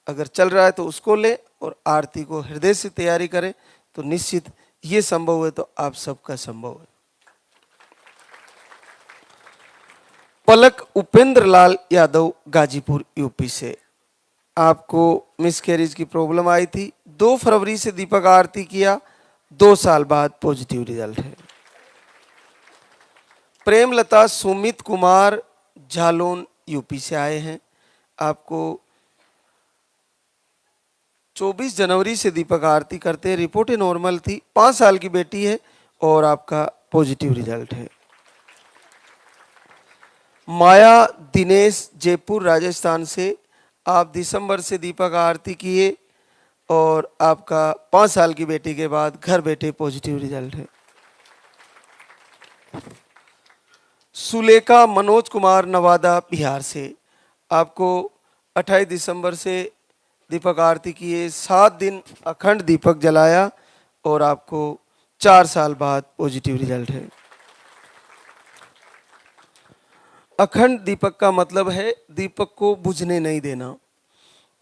अगर चल रहा है तो उसको ले और आरती को हृदय से तैयारी करें, तो निश्चित ये संभव है तो आप सबका संभव है। पलक उपेंद्र लाल यादव गाजीपुर यूपी से, आपको मिसकैरेज की प्रॉब्लम आई थी, 2 फरवरी से दीपक आरती किया, 2 साल बाद पॉजिटिव रिजल्ट है। प्रेमलता सुमित कुमार झालोन यूपी से आए हैं, आपको 24 जनवरी से दीपक आरती करते हैं, रिपोर्टें नॉर्मल थी, 5 साल की बेटी है और आपका पॉजिटिव रिजल्ट है। माया दिनेश जयपुर राजस्थान से, आप दिसंबर से दीपक आरती किए और आपका 5 साल की बेटी के बाद घर बैठे पॉजिटिव रिजल्ट है। सुलेखा मनोज कुमार नवादा बिहार से, आपको 28 दिसंबर से दीपक आरती किए, 7 दिन अखंड दीपक जलाया और आपको 4 साल बाद पॉजिटिव रिजल्ट है। अखंड दीपक का मतलब है दीपक को बुझने नहीं देना।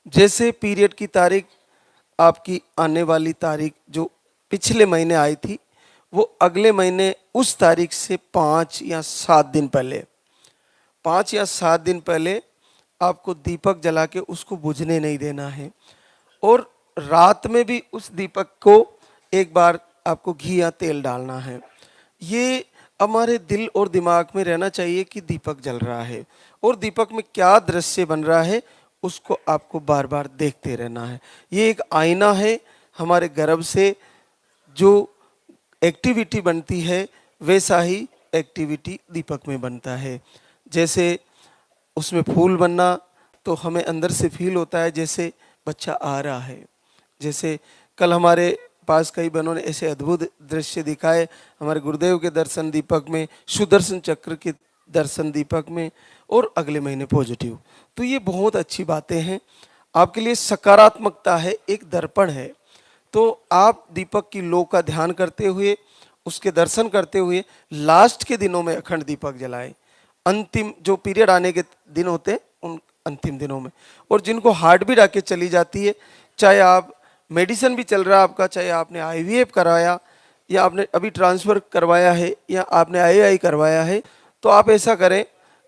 जैसे पीरियड की तारीख आपकी आने वाली तारीख जो पिछले महीने आई थी, वो अगले महीने उस तारीख से 5 या 7 दिन पहले, 5 या 7 दिन पहले आपको दीपक जला के उसको बुझने नहीं देना है। और रात में भी उस दीपक को एक बार आपको घी या तेल डालना है। ये हमारे दिल और दिमाग में रहना चाहिए कि दीपक जल रहा है और दीपक में क्या दृश्य बन रहा है उसको आपको बार बार देखते रहना है। ये एक आईना है, हमारे गर्भ से जो एक्टिविटी बनती है वैसा ही एक्टिविटी दीपक में बनता है। जैसे उसमें फूल बनना तो हमें अंदर से फील होता है जैसे बच्चा आ रहा है। जैसे कल हमारे पास कई बहनों ने ऐसे अद्भुत दृश्य दिखाए, हमारे गुरुदेव के दर्शन दीपक में, सुदर्शन चक्र के दर्शन दीपक में, और अगले महीने पॉजिटिव। तो ये बहुत अच्छी बातें हैं, आपके लिए सकारात्मकता है, एक दर्पण है। तो आप दीपक की लो का ध्यान करते हुए, उसके दर्शन करते हुए लास्ट के दिनों में अखंड दीपक जलाएं। अंतिम जो पीरियड आने के दिन होते हैं उन अंतिम दिनों में। और जिनको हार्ट बीट आके चली जाती है, चाहे आप मेडिसिन भी चल रहा है आपका, चाहे आपने आईवीएफ करवाया या आपने अभी ट्रांसफ़र करवाया है या आपने आईआई करवाया है, तो आप ऐसा करें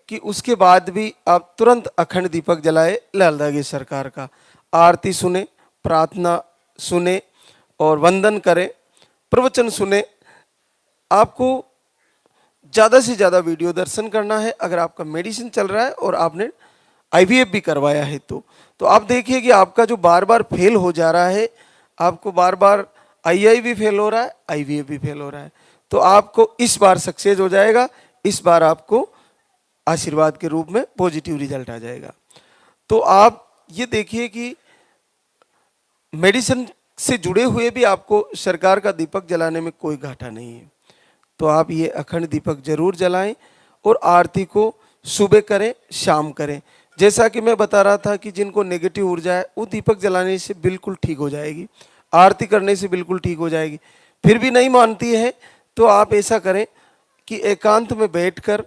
कि उसके बाद भी आप तुरंत अखंड दीपक जलाए लाल दागी सरकार का। आरती सुने, प्रार्थना सुने और वंदन करें, प्रवचन सुने। आपको ज़्यादा से ज़्यादा वीडियो दर्शन करना है। अगर आपका मेडिसिन चल रहा है और आपने आईवीएफ भी करवाया है तो आप देखिए कि आपका जो बार बार फेल हो जा रहा है, आपको बार बार आईआई भी फेल हो रहा है, आईवीएफ भी फेल हो रहा है, तो आपको इस बार सक्सेस हो जाएगा। इस बार आपको आशीर्वाद के रूप में पॉजिटिव रिजल्ट आ जाएगा। तो आप ये देखिए कि मेडिसिन से जुड़े हुए भी आपको सरकार का दीपक जलाने में कोई घाटा नहीं है। तो आप ये अखंड दीपक जरूर जलाएं और आरती को सुबह करें, शाम करें। जैसा कि मैं बता रहा था कि जिनको नेगेटिव ऊर्जा है वो दीपक जलाने से बिल्कुल ठीक हो जाएगी, आरती करने से बिल्कुल ठीक हो जाएगी। फिर भी नहीं मानती है तो आप ऐसा करें कि एकांत में बैठकर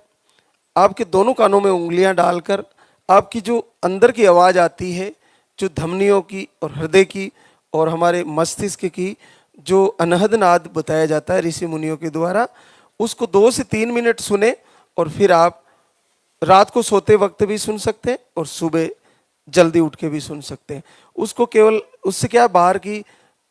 आपके दोनों कानों में उंगलियां डालकर आपकी जो अंदर की आवाज़ आती है, जो धमनियों की और हृदय की और हमारे मस्तिष्क की जो अनहद नाद बताया जाता है ऋषि मुनियों के द्वारा, उसको 2 से 3 मिनट सुने। और फिर आप रात को सोते वक्त भी सुन सकते हैं और सुबह जल्दी उठ के भी सुन सकते हैं। उसको केवल उससे क्या बाहर की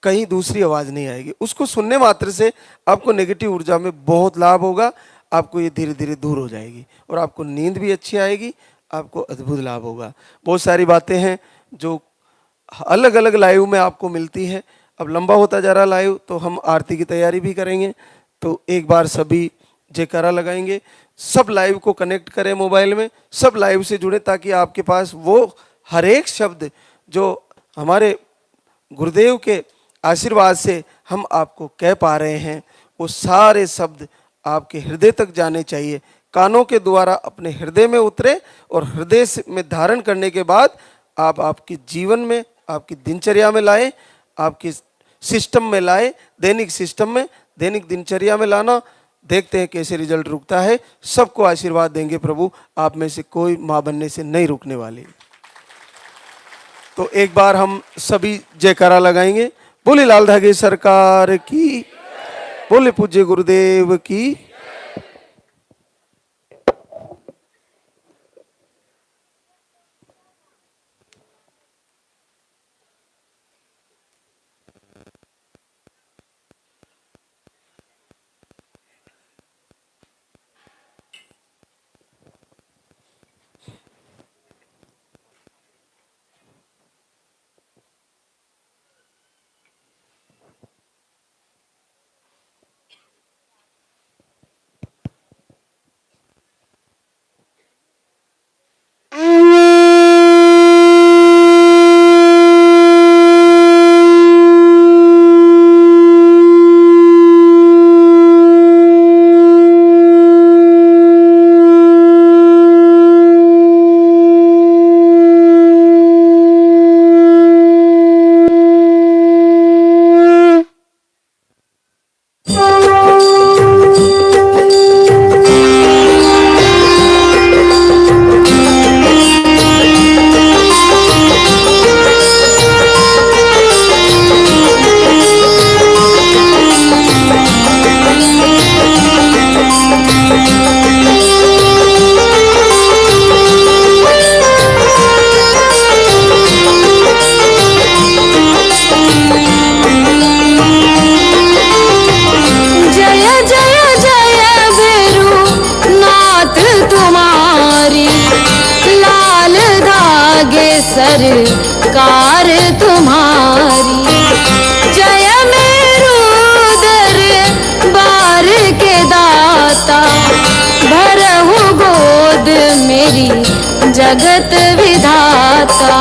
कहीं दूसरी आवाज़ नहीं आएगी, उसको सुनने मात्र से आपको नेगेटिव ऊर्जा में बहुत लाभ होगा। आपको ये धीरे धीरे दूर हो जाएगी और आपको नींद भी अच्छी आएगी, आपको अद्भुत लाभ होगा। बहुत सारी बातें हैं जो अलग अलग लाइव में आपको मिलती है। अब लंबा होता जा रहा लाइव, तो हम आरती की तैयारी भी करेंगे। तो एक बार सभी जयकारा लगाएंगे, सब लाइव को कनेक्ट करें मोबाइल में, सब लाइव से जुड़े, ताकि आपके पास वो हर एक शब्द जो हमारे गुरुदेव के आशीर्वाद से हम आपको कह पा रहे हैं, वो सारे शब्द आपके हृदय तक जाने चाहिए, कानों के द्वारा अपने हृदय में उतरे और हृदय में धारण करने के बाद आप आपके जीवन में, आपकी दिनचर्या में लाए, आपके सिस्टम में लाए, दैनिक सिस्टम में, दैनिक दिनचर्या में लाना। देखते हैं कैसे रिजल्ट रुकता है। सबको आशीर्वाद देंगे प्रभु, आप में से कोई मां बनने से नहीं रुकने वाली। तो एक बार हम सभी जयकारा लगाएंगे। बोले लाल धागे सरकार की, बोले पूज्य गुरुदेव की। सरकार तुम्हारी जय मेरू दरबार के दाता। दाता, भरहु गोद मेरी जगत विधाता।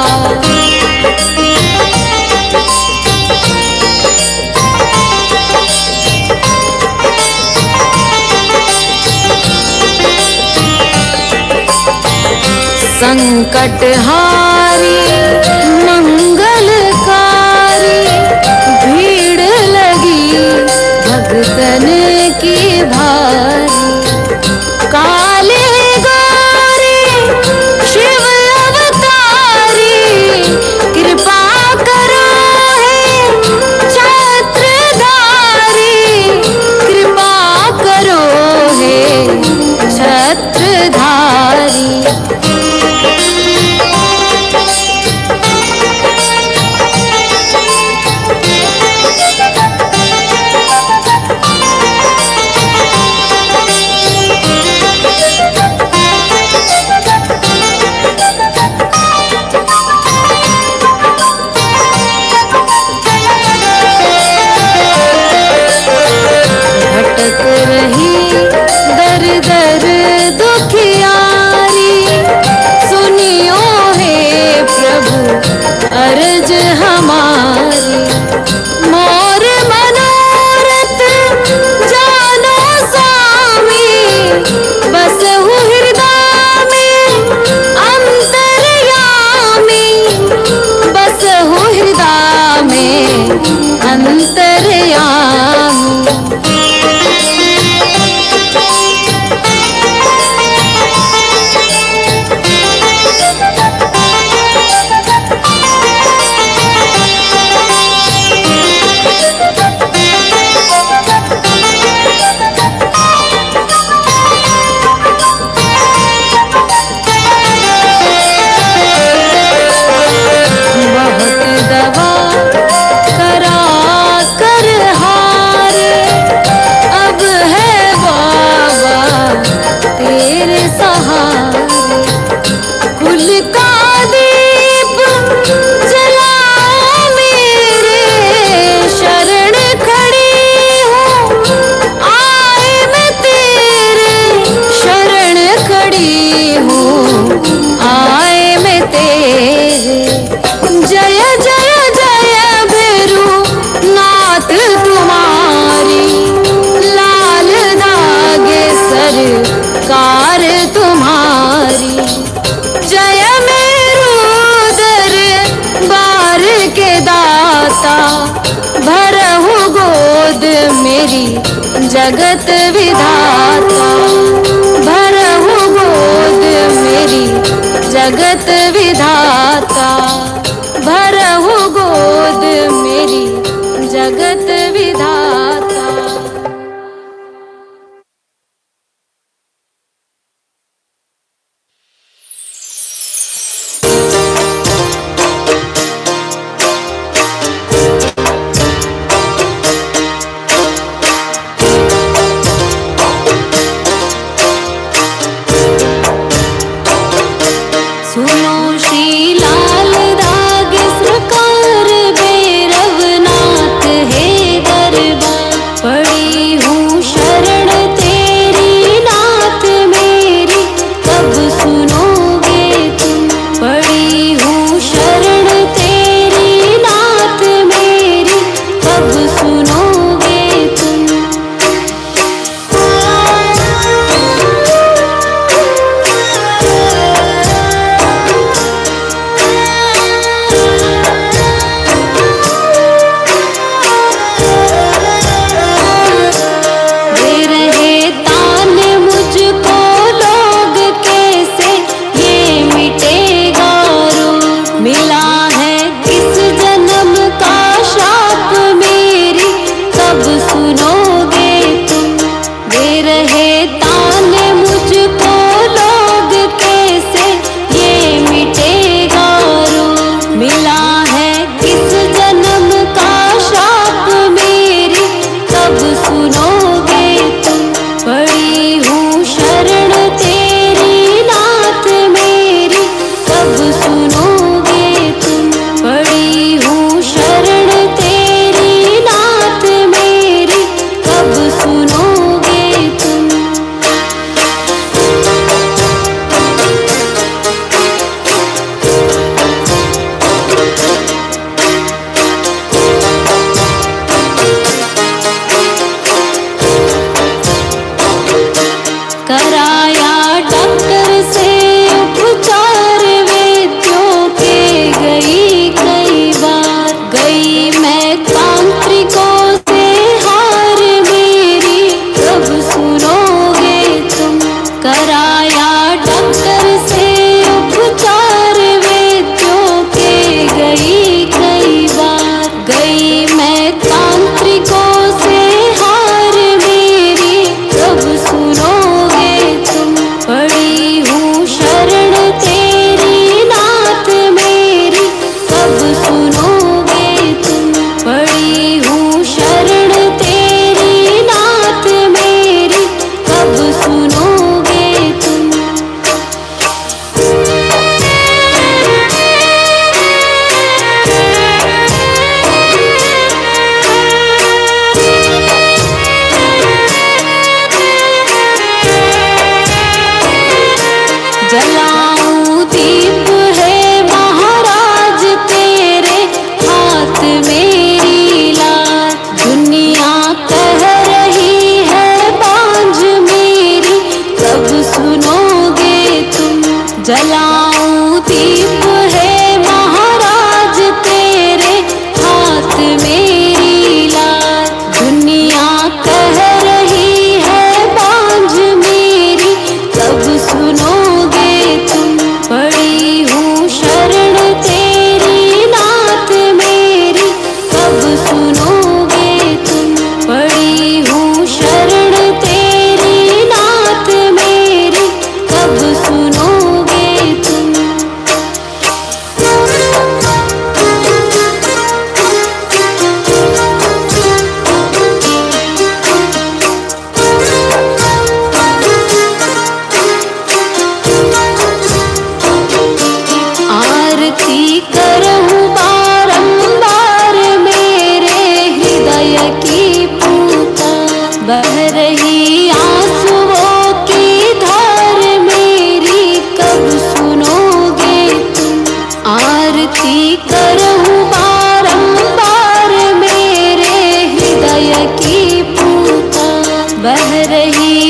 संकट हारी मंगलकारी, भीड़ लगी भक्तन की भारी। काले गौरी शिव अवतारी, कृपा करो हे छत्रधारी, कृपा करो हे छत्रधारी। भटक रही दर दर दुखियारी, सुनियो हे प्रभु अर्ज हमारी। मोर मनोरथ जानो स्वामी, बसहु हृदय में अंतर्यामी, बसहु हृदय में अंतर्यामी। बहुत दवा करा कर हारे, अब है बाबा तेरे सहारे। कुल का दीप जलाओ मेरे, शरण खड़ी हूँ आए मैं तेरे, शरण खड़ी हूँ आए मैं तेरे। जय जय जय भैरू नाथ तुम्हारी, लाल धागे सरकार तुम्हारी। जय मेरू दरबार के दाता, भरहु गोद मेरी जगत विधाता, भरहु गोद मेरी जगत विधाता, भरहु गोद मेरी जगत विधाता। सुनो श्री लाल धागे सरकार भैरवनाथ है, कराया डॉक्टर से उपचार वैद्यों के गई कई बार, गई मैं तांत्रिकों से हार मेरी कब सुनोगे तुम। कराया डॉक्टर से उपचार वैद्यों के गई कई बार, गई मैं तांत्रिकों से हार मेरी कब सुनोगे तुम। पड़ी हूँ शरण तेरी नाथ मेरी कब सुनोगे तुम। पड़ी हूँ शरण तेरी नाथ मेरी कब सुनोगे तुम। जलाऊं दीप है महाराज तेरे हाथ मेरी लाज, दुनिया कह रही है बांझ मेरी कब सुनोगे तुम। जलाऊं दीप है महाराज तेरे हाथ मेरी लाज, दुनिया कह रही है बांझ मेरी कब सुनोगे तुम। पड़ी हूँ शरण तेरी नाथ मेरी कब सुनोगे तुम। पड़ी हूँ शरण तेरी नाथ मेरी कब सुनोगे तुम। आरती करहूँ बारंबार मेरे हृदय की पूता, बह रही आंसुओं की धार मेरी कब सुनोगे तुम। आरती करहूँ बारंबार मेरे हृदय की पूता, बह रही